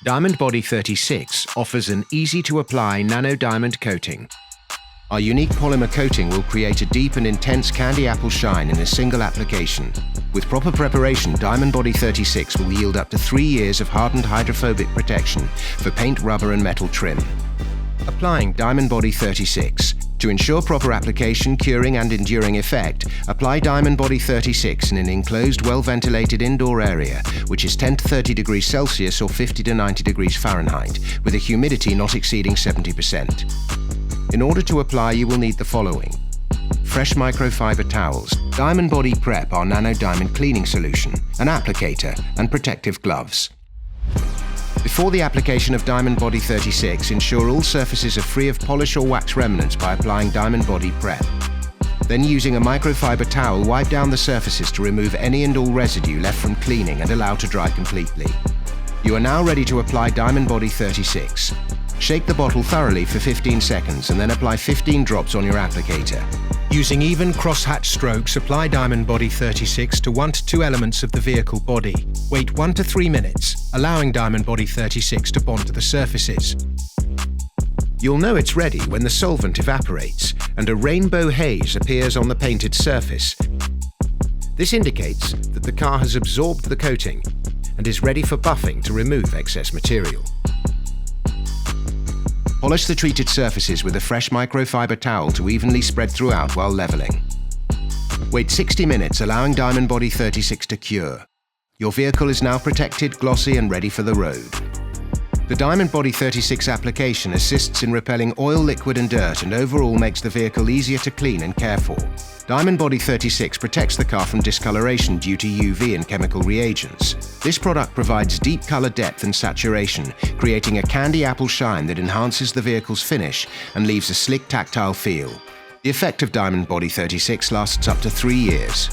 Diamond Body 36 offers an easy-to-apply nanodiamond coating. Our unique polymer coating will create a deep and intense candy apple shine in a single application. With proper preparation, Diamond Body 36 will yield up to 3 years of hardened hydrophobic protection for paint, rubber and metal trim. Applying Diamond Body 36. To ensure proper application, curing and enduring effect, apply Diamond Body 36 in an enclosed, well-ventilated indoor area, which is 10 to 30 degrees Celsius or 50 to 90 degrees Fahrenheit, with a humidity not exceeding 70%. In order to apply, you will need the following: fresh microfiber towels, Diamond Body Prep, our nanodiamond cleaning solution, an applicator, and protective gloves. Before the application of Diamond Body 36, ensure all surfaces are free of polish or wax remnants by applying Diamond Body Prep. Then, using a microfiber towel, wipe down the surfaces to remove any and all residue left from cleaning and allow to dry completely. You are now ready to apply Diamond Body 36. Shake the bottle thoroughly for 15 seconds and then apply 15 drops on your applicator. Using even cross-hatch strokes, apply Diamond Body 36 to 1 to 2 elements of the vehicle body. Wait 1 to 3 minutes, allowing Diamond Body 36 to bond to the surfaces. You'll know it's ready when the solvent evaporates and a rainbow haze appears on the painted surface. This indicates that the car has absorbed the coating and is ready for buffing to remove excess material. Polish the treated surfaces with a fresh microfiber towel to evenly spread throughout while leveling. Wait 60 minutes, allowing Diamond Body 36 to cure. Your vehicle is now protected, glossy and ready for the road. The Diamond Body 36 application assists in repelling oil, liquid and dirt and overall makes the vehicle easier to clean and care for. Diamond Body 36 protects the car from discoloration due to UV and chemical reagents. This product provides deep color depth and saturation, creating a candy apple shine that enhances the vehicle's finish and leaves a slick tactile feel. The effect of Diamond Body 36 lasts up to 3 years.